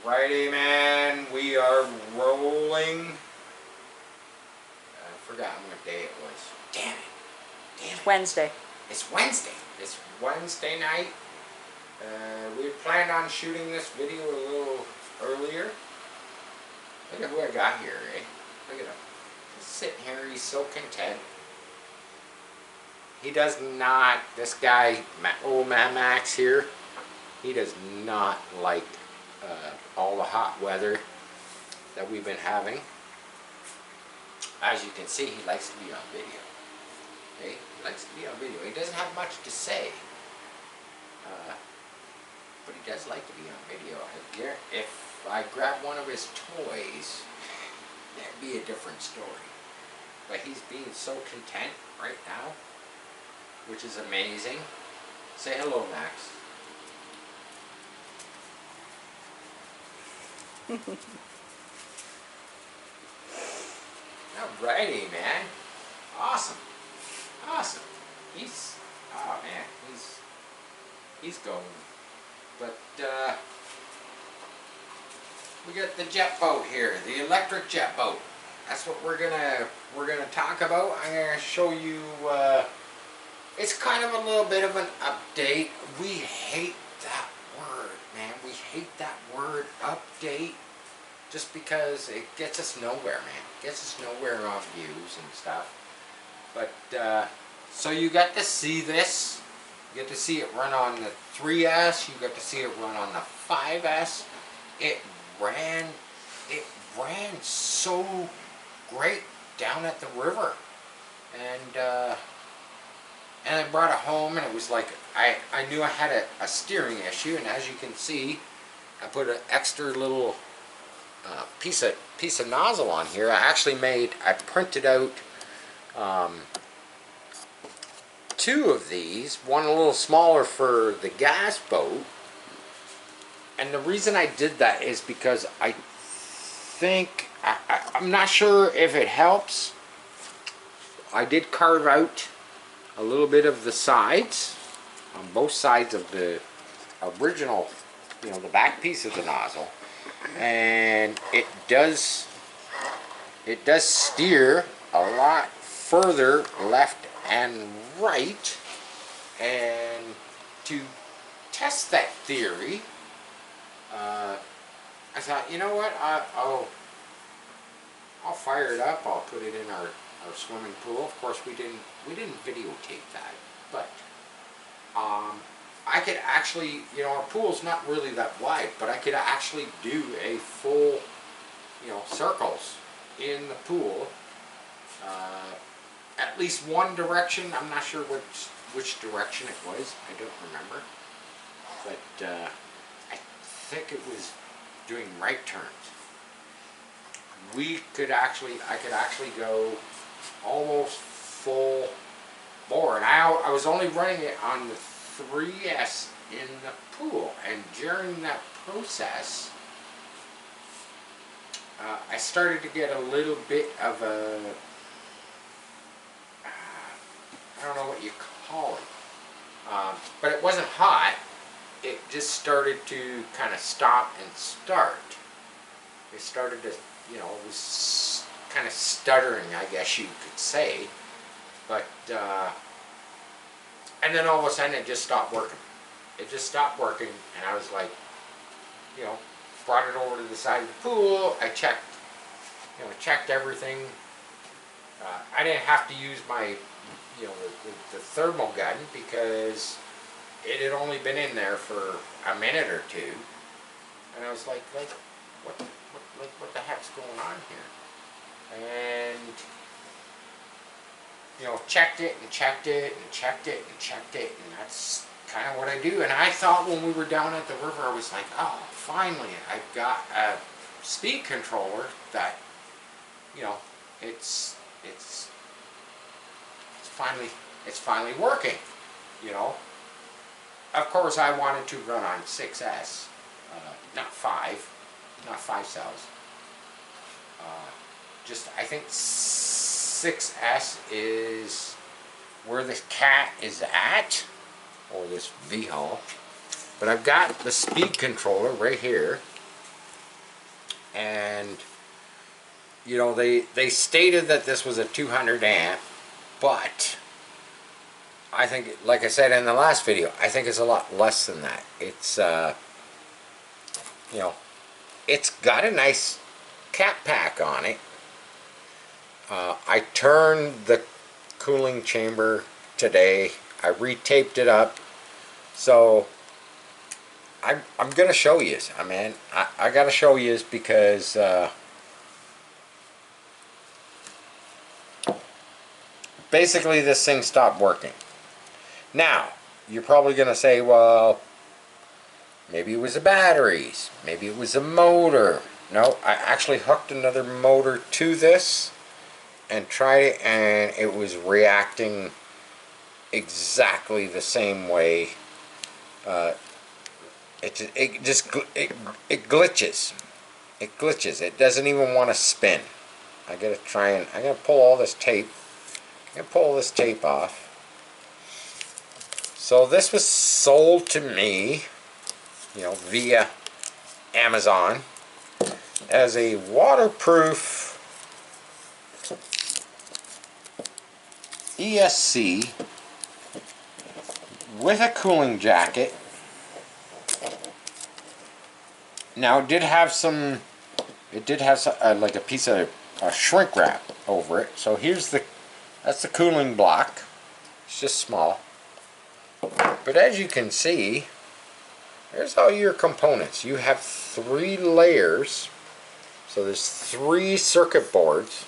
Alrighty, man, we are rolling. I forgot what day it was. Damn it. It's Wednesday. It's Wednesday. It's Wednesday night. We had planned on shooting this video a little earlier. Look at who I got here, eh? Look at him. He's sitting here, he's so content. He does not, this guy, old man Max here, he does not like all the hot weather that we've been having. As you can see, he likes to be on video. Okay? He likes to be on video. He doesn't have much to say, but he does like to be on video. If I grab one of his toys, that'd be a different story. But he's being so content right now, which is amazing. Say hello, Max. Alrighty, man. Awesome. Awesome. Oh man, he's going. But we got the jet boat here, the electric jet boat. That's what we're gonna talk about. I'm gonna show you. It's kind of a little bit of an update. We hate that word, man. We hate that word, update, just because it gets us nowhere, man. It gets us nowhere on views and stuff. But so you got to see this. You get to see it run on the 3S. You got to see it run on the 5S. It ran so great down at the river, and I brought it home, and it was like I knew I had a steering issue, and as you can see, I put an extra little piece of nozzle on here. I printed out two of these, one a little smaller for the gas boat. And the reason I did that is because I think, I'm not sure if it helps. I did carve out a little bit of the sides, on both sides of the original, the back piece of the nozzle. And it does steer a lot further left and right. And to test that theory, I thought, you know what, I'll fire it up. I'll put it in our swimming pool. Of course, we didn't videotape that, but I could actually, our pool's not really that wide, but I could actually do a full, circles in the pool. At least one direction. I'm not sure which direction it was. I don't remember, but I think it was doing right turns. I could actually go almost full bore, and I was only running it on the 3S in the pool, and during that process I started to get a little bit of a, I don't know what you call it, but it wasn't hot. It just started to kind of stop and start. It started to, it was kind of stuttering, I guess you could say. But, and then all of a sudden it just stopped working. It just stopped working, and I was like, brought it over to the side of the pool. I checked, checked everything. I didn't have to use my, the thermal gun, because it had only been in there for a minute or two, and I was like, what the heck's going on here? And checked it and checked it and checked it and checked it, and that's kind of what I do. And I thought when we were down at the river, I was like, oh, finally, I've got a speed controller that, it's finally working, Of course, I wanted to run on 6S, not 5 cells. I think 6S is where the cat is at, or this V-hull. But I've got the speed controller right here, and you know, they stated that this was a 200 amp, but I think, like I said in the last video, I think it's a lot less than that. It's you know, it's got a nice cap pack on it. I turned the cooling chamber today. I retaped it up, so I'm gonna show you. I mean, I gotta show you because basically this thing stopped working. Now you're probably gonna say, well, maybe it was the batteries, maybe it was the motor. No, I actually hooked another motor to this and tried it, and it was reacting exactly the same way. It glitches. It glitches. It doesn't even want to spin. I gotta try and I gotta pull all this tape. I gotta pull this tape off. So this was sold to me, you know, via Amazon as a waterproof ESC with a cooling jacket. Now it did have some like a piece of shrink wrap over it. So that's the cooling block. It's just small. But as you can see, there's all your components. You have 3 layers. So there's 3 circuit boards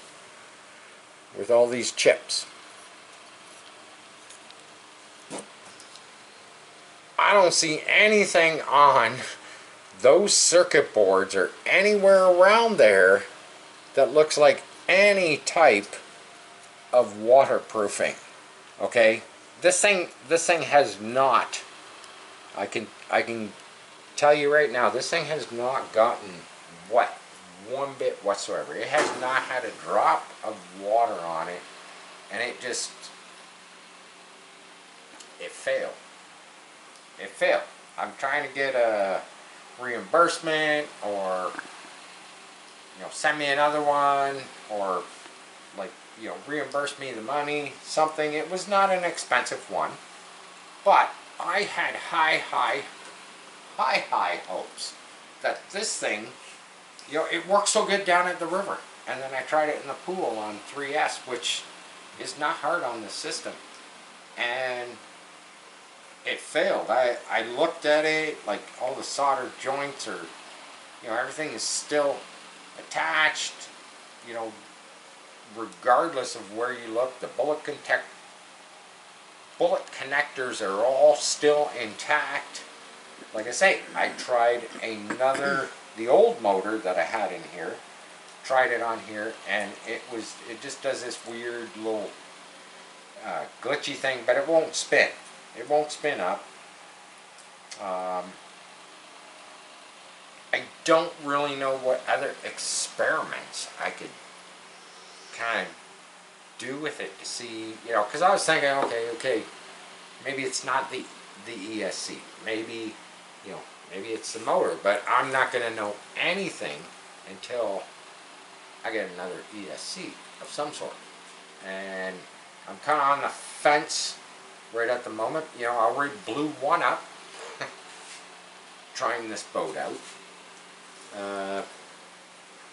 with all these chips. I don't see anything on those circuit boards or anywhere around there that looks like any type of waterproofing. Okay, this thing has not. I can tell you right now, this thing has not gotten wet one bit whatsoever. It has not had a drop of water on it, and it failed. It failed. I'm trying to get a reimbursement, or you know, send me another one, or like, you know, reimburse me the money, something. It was not an expensive one, but I had high hopes that this thing, you know, it works so good down at the river. And then I tried it in the pool on 3S, which is not hard on the system, and it failed. I looked at it, like all the solder joints are, you know, everything is still attached, you know, regardless of where you look. The bullet connectors are all still intact. Like I say, I tried the old motor that I had in here, tried it on here, and it just does this weird little glitchy thing, but it won't spin. It won't spin up. I don't really know what other experiments I could kind of do with it to see, you know, because I was thinking, okay, maybe it's not the ESC, maybe, you know, maybe it's the motor, but I'm not going to know anything until I get another ESC of some sort. And I'm kind of on the fence right at the moment. You know, I already blew one up trying this boat out.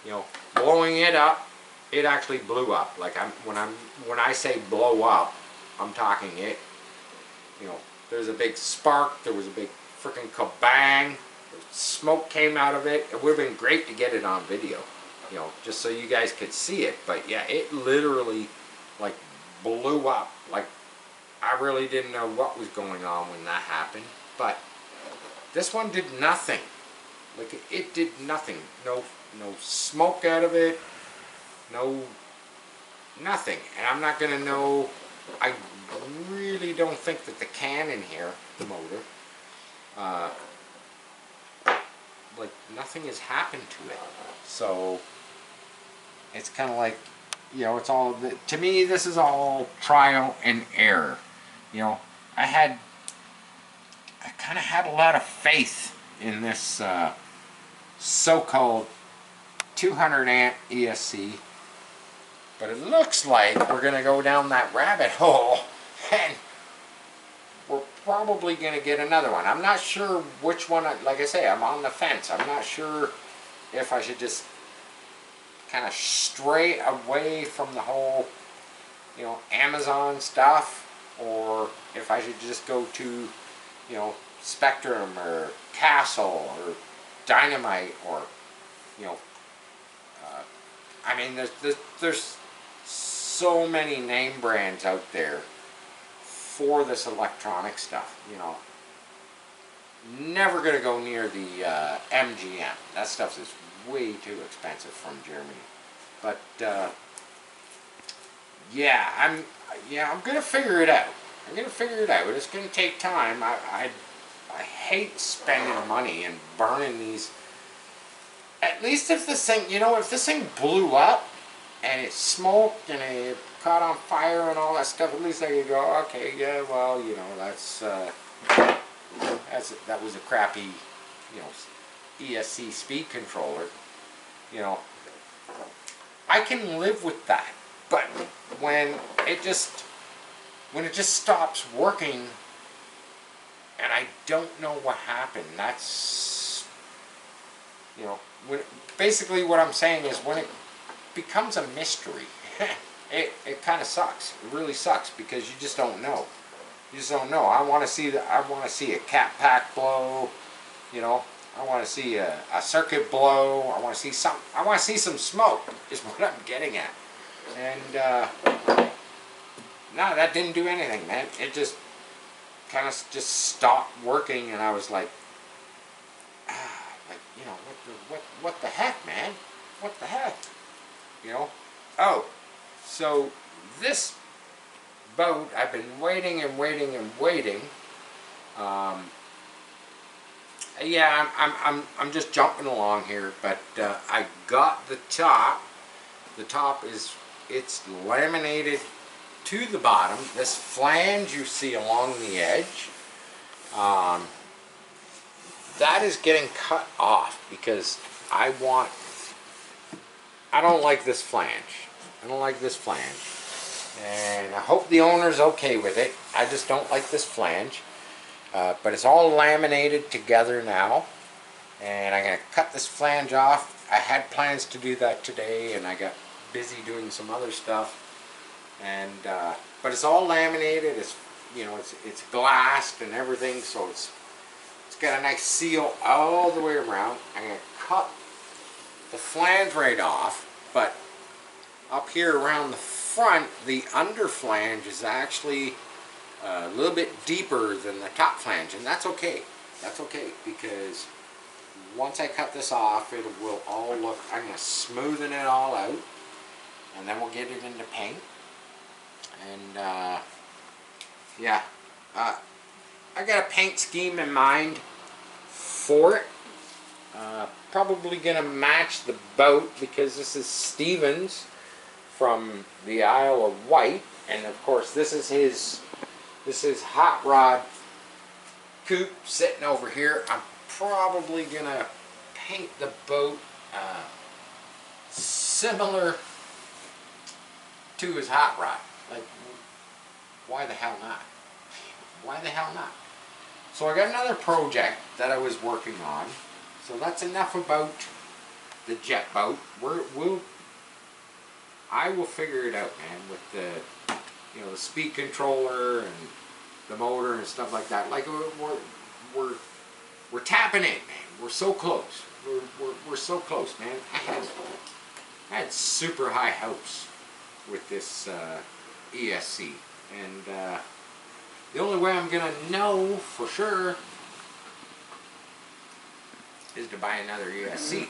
You know, blowing it up, it actually blew up. Like when I say blow up, I'm talking it. You know, there's a big spark. There was a big freaking kabang. Smoke came out of it. It would have been great to get it on video, you know, just so you guys could see it. But yeah, it literally like blew up. Like, I really didn't know what was going on when that happened. But this one did nothing. Like, it did nothing. No smoke out of it. Nothing. And I'm not gonna know. I really don't think that the can in here, the motor, like, nothing has happened to it. So it's kind of like, you know, it's all, to me, this is all trial and error. You know, I kind of had a lot of faith in this so-called 200 amp ESC, but it looks like we're going to go down that rabbit hole and we're probably going to get another one. I'm not sure which one. Like I say, I'm on the fence. I'm not sure if I should just kind of stray away from the whole, you know, Amazon stuff, or if I should just go to, you know, Spectrum or Castle or Dynamite, or, you know, I mean, there's so many name brands out there for this electronic stuff, you know. Never gonna go near the MGM. That stuff is way too expensive from Germany. But yeah, I'm gonna figure it out. I'm gonna figure it out. It's gonna take time. I hate spending money and burning these. At least if this thing, you know, if this thing blew up and it smoked and it caught on fire and all that stuff, at least I could go, okay, yeah, well, you know, that was a crappy, you know, ESC speed controller. You know, I can live with that. But when it just stops working and I don't know what happened, that's, you know, basically what I'm saying is when it becomes a mystery, it kind of sucks. It really sucks because you just don't know. You just don't know. I want to see a cat pack blow, you know. I want to see a circuit blow. I want to see some smoke is what I'm getting at. And no, that didn't do anything, man. It just kind of just stopped working, and I was like, you know, what the heck, man? What the heck? You know? Oh, so this boat, I've been waiting and waiting and waiting. Yeah, I'm just jumping along here, but I got the top. The top it's laminated to the bottom. This flange you see along the edge, that is getting cut off because I don't like this flange. I don't like this flange. And I hope the owner's okay with it. I just don't like this flange. But it's all laminated together now. And I'm going to cut this flange off. I had plans to do that today, and I got busy doing some other stuff. And but it's all laminated. It's, you know, it's glassed and everything, so it's got a nice seal all the way around. I'm going to cut the flange right off, but up here around the front, the under flange is actually a little bit deeper than the top flange, and that's okay. That's okay, because once I cut this off, it will all look, I'm going to smoothen it all out, and then we'll get it into paint. And yeah, I got a paint scheme in mind for it. Probably going to match the boat, because this is Stevens from the Isle of Wight, and of course this is his hot rod coupe sitting over here. I'm probably going to paint the boat similar to his hot rod. Like, why the hell not? Why the hell not? So I got another project that I was working on. So that's enough about the jet boat. I will figure it out, man, with the, you know, the speed controller and the motor and stuff like that. Like, we're tapping in, man. We're so close. We're so close, man. I had super high hopes with this ESC, and the only way I'm gonna know for sure is to buy another ESC.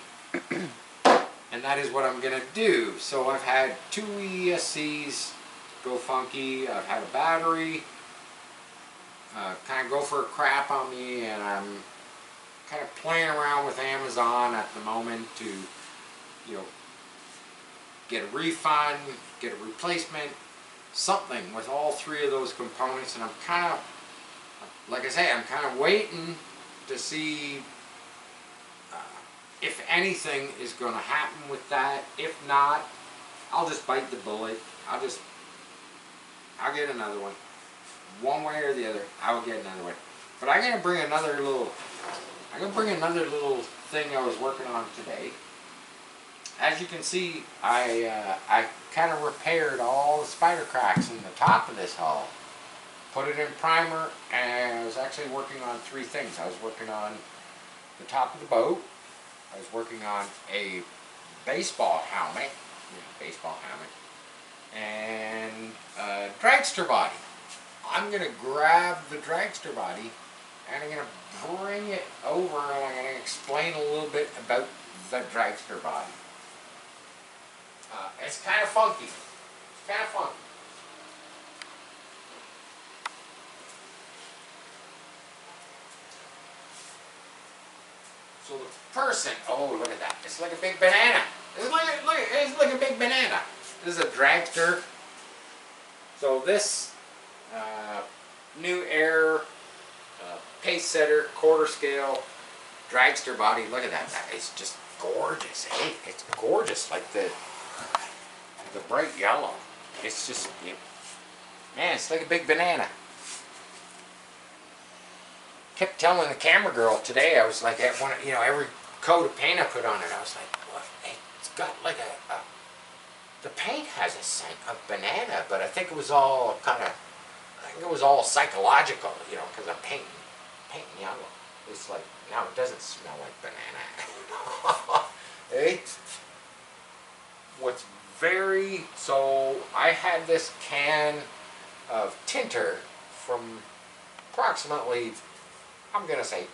And that is what I'm gonna do. So I've had 2 ESCs go funky. I've had a battery kind of go for a crap on me, and I'm kind of playing around with Amazon at the moment to, you know, get a refund, get a replacement, something with all 3 of those components. And I'm kind of, like I say, I'm kind of waiting to see if anything is going to happen with that. If not, I'll just bite the bullet. I'll get another one. One way or the other, I will get another one. But I'm gonna bring another little thing I was working on today. As you can see, I kind of repaired all the spider cracks in the top of this hull. Put it in primer, and I was actually working on three things. I was working on the top of the boat. I was working on a baseball helmet, and a dragster body. I'm going to grab the dragster body and I'm going to bring it over and I'm going to explain a little bit about the dragster body. It's kind of funky. It's kind of funky. So the person, oh look at that, it's like a big banana. It's like a big banana. This is a dragster. So this new Air pace setter, quarter scale dragster body. Look at that. It's just gorgeous. Hey, it's gorgeous. Like the bright yellow. It's just, man, it's like a big banana. Kept telling the camera girl today, I was like, every coat of paint I put on it, I was like, what? It's got like the paint has a scent of banana, but I think it was all psychological, because I'm painting yellow. It's like, no, it doesn't smell like banana. Hey? So I had this can of tinter from approximately, I'm going to say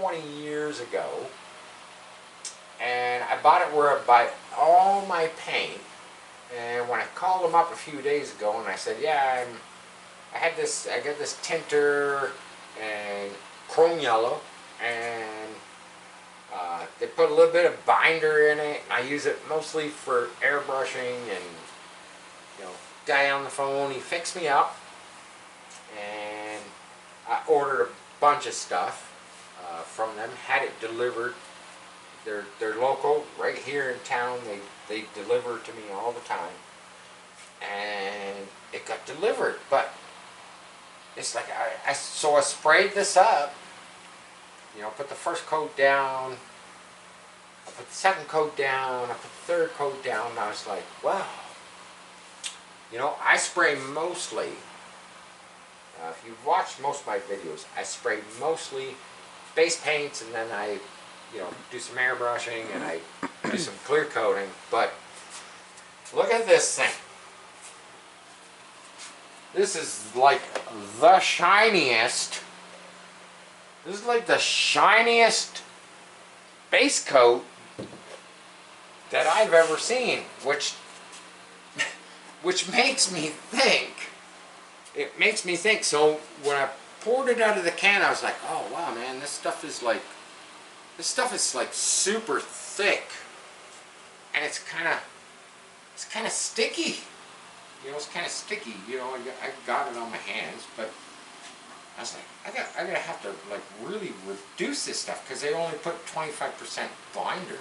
20 years ago. And I bought it where I buy all my paint. And when I called them up a few days ago and I said, yeah, I got this tinter and chrome yellow, and they put a little bit of binder in it. I use it mostly for airbrushing, and guy on the phone, he fixed me up, and I ordered a bunch of stuff from them, had it delivered. They're local, right here in town. They deliver to me all the time, and it got delivered. But it's like so I sprayed this up. Put the first coat down. I put the second coat down. I put the third coat down. And I was like, wow. I spray mostly. If you've watched most of my videos, I spray mostly base paints, and then I do some airbrushing, and I do some clear coating. But look at this thing. This is like the shiniest. This is like the shiniest base coat that I've ever seen, which makes me think. It makes me think. So when I poured it out of the can, I was like, oh wow, man, this stuff is like super thick, and it's kind of sticky. It's kind of sticky. I got it on my hands, but I was like, I gotta have to like really reduce this stuff, because they only put 25% binder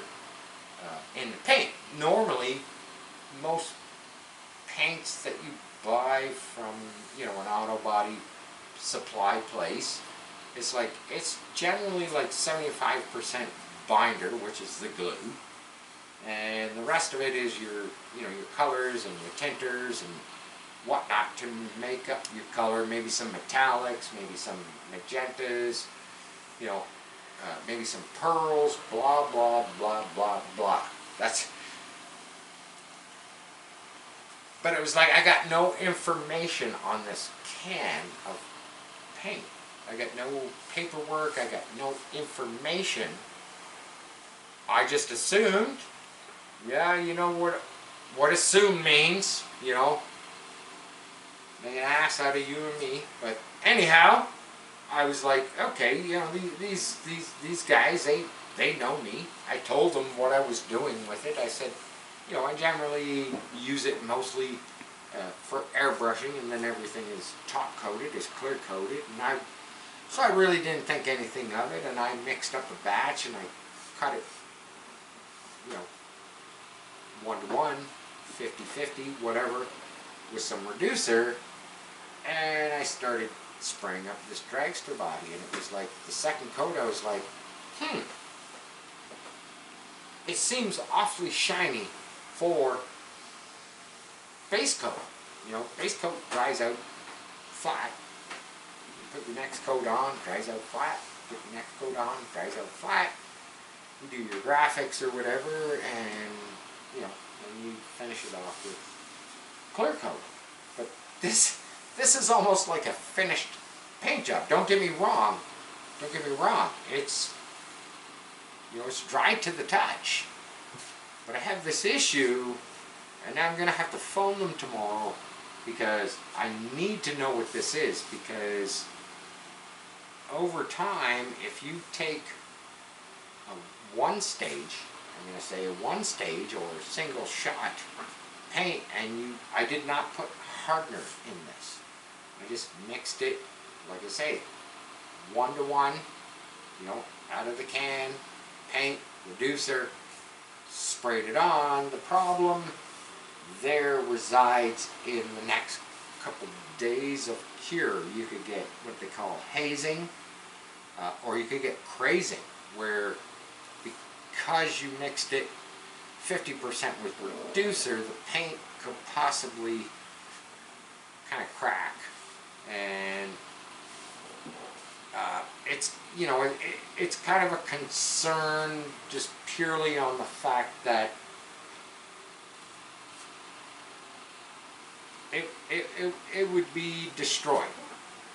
in the paint. Normally, most paints that you buy from an auto body supply place, it's generally like 75% binder, which is the glue, and the rest of it is your colors and your tinters and whatnot to make up your color. Maybe some metallics, maybe some magentas, maybe some pearls, blah blah blah blah blah. But it was like I got no information on this can of paint. I got no paperwork, I got no information. I just assumed, what assume means, make an ass out of you and me. But anyhow, I was like, okay, these guys, they know me. I told them what I was doing with it. I said, I generally use it mostly for airbrushing, and then everything is top coated, is clear coated, and so I really didn't think anything of it, and I mixed up a batch and I cut it you know, 1-to-1, 50-50, whatever, with some reducer, and I started spraying up this dragster body, and it was like the second coat I was like, it seems awfully shiny for base coat. You know, base coat dries out flat. You put the next coat on, dries out flat. Put the next coat on, dries out flat. You do your graphics or whatever, and you know, then you finish it off with clear coat. But this is almost like a finished paint job. Don't get me wrong. Don't get me wrong. It's, you know, it's dry to the touch. But I have this issue, and now I'm going to have to phone them tomorrow because I need to know what this is, because over time, if you take a one stage, I'm going to say a one stage or a single shot paint, and I did not put hardener in this. I just mixed it, like I say, 1-to-1, you know, out of the can, paint, reducer, sprayed it on. The problem there resides in the next couple days of cure. You could get what they call hazing, or you could get crazing, where because you mixed it 50% with reducer, the paint could possibly kind of crack. And it's, you know, it's kind of a concern just purely on the fact that it would be destroyed.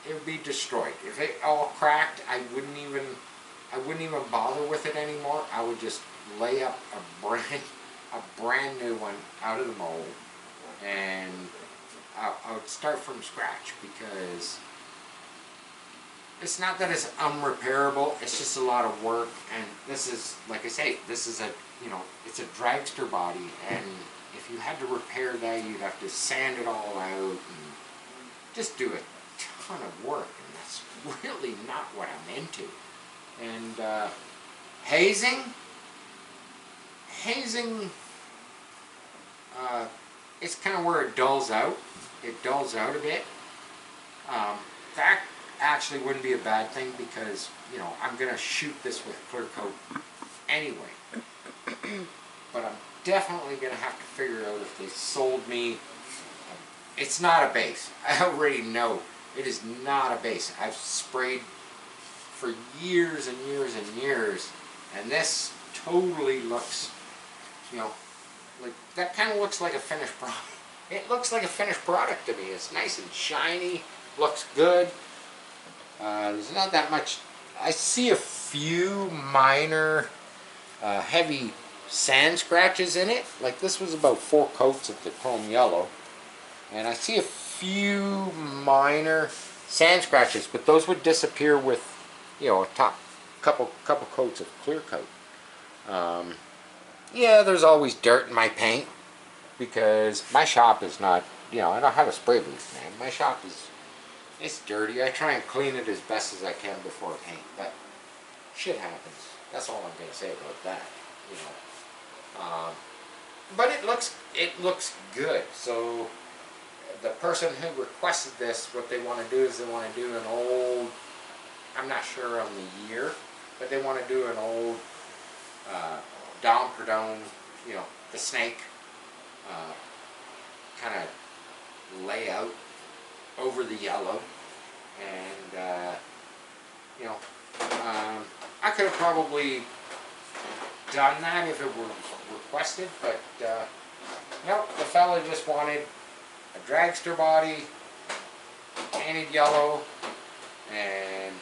It would be destroyed. If it all cracked, I wouldn't even bother with it anymore. I would just lay up a brand new one out of the mold, and I would start from scratch, because it's not that it's unrepairable, it's just a lot of work. And this is, like I say, this is a, you know, it's a dragster body, and if you had to repair that, you'd have to sand it all out and just do a ton of work, and that's really not what I'm into. And hazing, it's kind of where it dulls out. It dulls out a bit. That actually wouldn't be a bad thing, because, you know, I'm going to shoot this with clear coat anyway. But I'm definitely going to have to figure out if they sold me. It's not a base. I already know it is not a base. I've sprayed for years and years and years, and this totally looks, you know, like, that kind of looks like a finished product. It looks like a finished product to me. It's nice and shiny, looks good. There's not that much. I see a few minor heavy sand scratches in it. Like, this was about 4 coats of the chrome yellow, and I see a few minor sand scratches, but those would disappear with, you know, a couple coats of clear coat. Yeah, there's always dirt in my paint, because my shop is not, you know, I don't have a spray booth, man. My shop is, it's dirty. I try and clean it as best as I can before I paint, but shit happens. That's all I'm going to say about that, you know. But it looks good. So the person who requested this, what they want to do is they want to do an old, I'm not sure on the year, but they want to do an old Dom Perdone, you know, the snake kind of layout over the yellow. And you know, I could have probably done that if it were requested, but nope, the fella just wanted a dragster body, painted yellow, and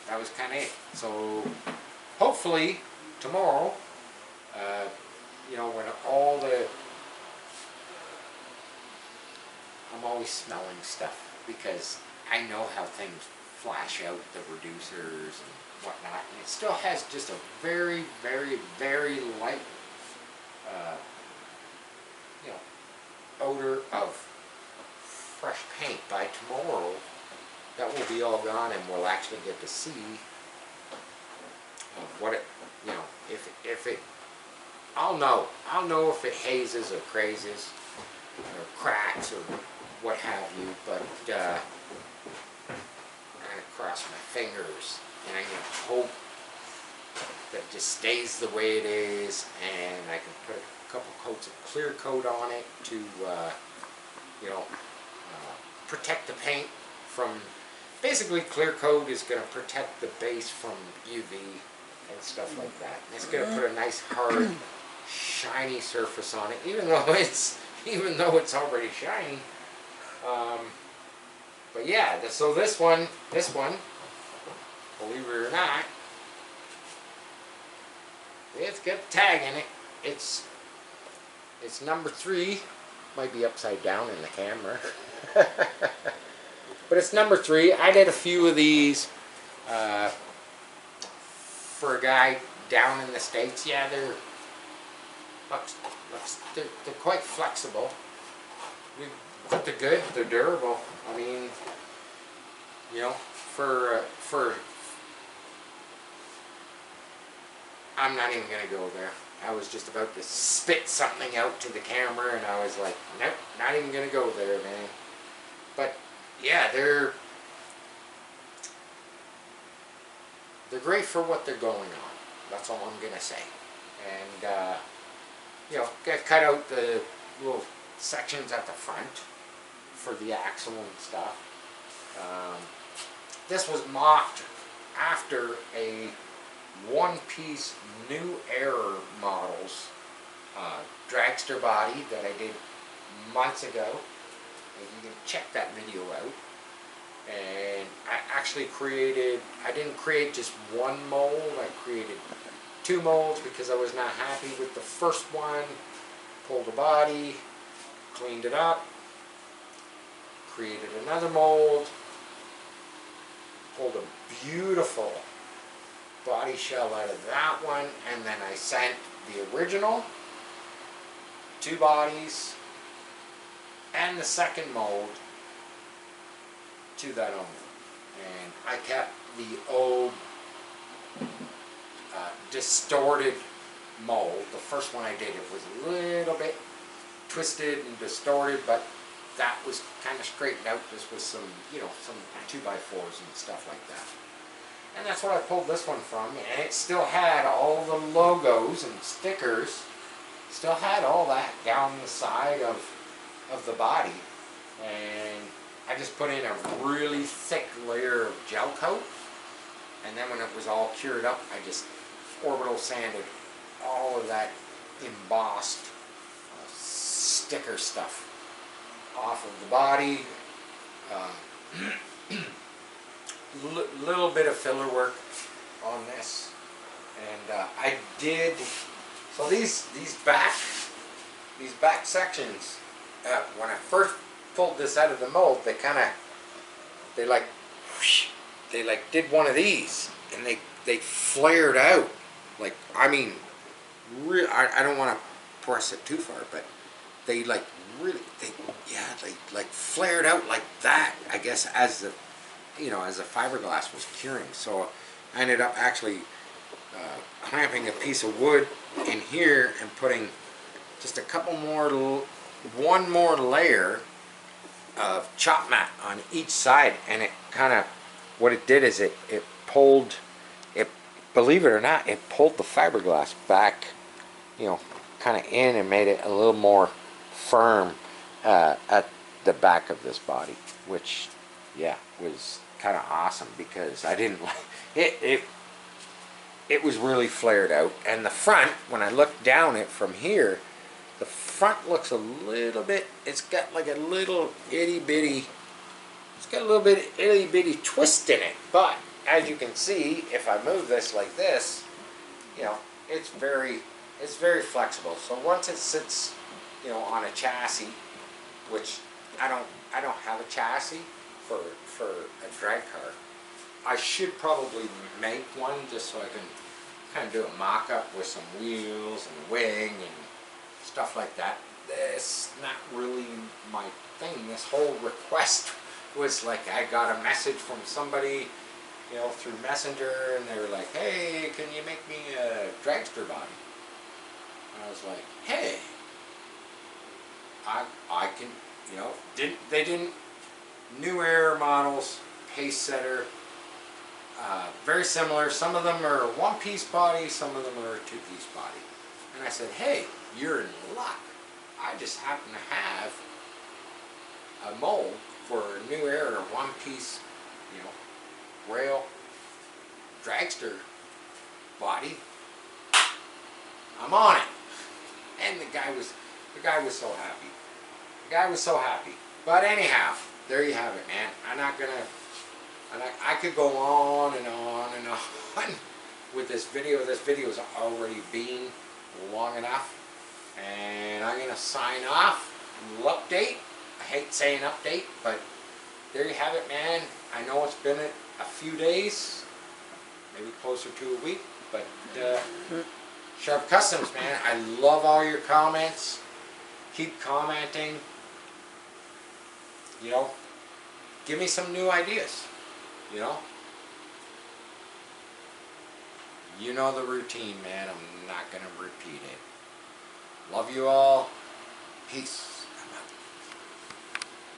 that was kind of it. So hopefully tomorrow, you know, when all the, I'm always smelling stuff, because I know how things flash out, the reducers and whatnot, and it still has just a very, very, very light, you know, odor of fresh paint. By tomorrow, that will be all gone, and we'll actually get to see what it, you know, if it I'll know. I'll know if it hazes or crazes or cracks or what have you, but I'm gonna cross my fingers and I'm gonna hope that it just stays the way it is, and I can put a couple coats of clear coat on it to you know, protect the paint from, basically clear coat is going to protect the base from UV and stuff like that. And it's going to put a nice hard shiny surface on it, even though it's already shiny. But yeah, so this one, believe it or not, it's got a tag in it. It's number 3. Might be upside down in the camera. But it's number 3. I did a few of these for a guy down in the States. Yeah, they're quite flexible. But they're good. They're durable. I mean, you know, for I'm not even gonna go there. I was just about to spit something out to the camera, and I was like, nope, not even gonna go there, man. But yeah, they're great for what they're going on. That's all I'm gonna say. And you know, cut out the little sections at the front for the axle and stuff. This was mocked after a one-piece New Era models dragster body that I did months ago. And you can check that video out. And I actually I didn't create just one mold, I created 2 molds because I was not happy with the first one. Pulled the body, cleaned it up, created another mold, pulled a beautiful body shell out of that one, and then I sent the original 2 bodies and the second mold to that owner. And I kept the old distorted mold. The first one I did, it was a little bit twisted and distorted, but that was kind of straightened out just with some, you know, some 2x4s and stuff like that. And that's what I pulled this one from, and it still had all the logos and stickers, still had all that down the side of the body. And I just put in a really thick layer of gel coat, and then when it was all cured up, I just orbital sanded all of that embossed sticker stuff off of the body. Little bit of filler work on this, and I did. So these back sections, when I first pulled this out of the mold, they did one of these, and they flared out. Like, I mean, I don't want to press it too far, but they like really, they flared out like that, I guess, as the, you know, as the fiberglass was curing. So I ended up actually clamping a piece of wood in here and putting just a couple more, one more layer of chop mat on each side, and it kind of, what it did is it pulled, believe it or not, it pulled the fiberglass back, you know, kind of in, and made it a little more firm at the back of this body, which, yeah, was kind of awesome, because I didn't like it. It was really flared out. And the front, when I look down it from here, the front looks a little bit, it's got like a little itty bitty, it's got a little bit itty bitty twist in it. But as you can see, if I move this like this, you know, it's very flexible. So once it sits, you know, on a chassis, which I don't have a chassis for a drag car. I should probably make one just so I can kind of do a mock-up with some wheels and a wing and stuff like that. This not really my thing. This whole request was like, I got a message from somebody, you know, through Messenger, and they were like, hey, can you make me a dragster body? I was like, hey, I can, you know, they didn't, new Air models, pace setter, very similar. Some of them are one-piece body, some of them are a two-piece body. And I said, hey, you're in luck. I just happen to have a mold for a new Air one-piece, you know, rail dragster body. I'm on it. And the guy was so happy. The guy was so happy. But anyhow, there you have it, man. I'm not gonna, I could go on and on and on with this video. This video's already been long enough. And I'm gonna sign off. Little update. I hate saying update, but there you have it, man. I know it's been a few days, maybe closer to a week, but Sharp Customs, man, I love all your comments. Keep commenting. You know, give me some new ideas. You know? You know the routine, man. I'm not going to repeat it. Love you all. Peace.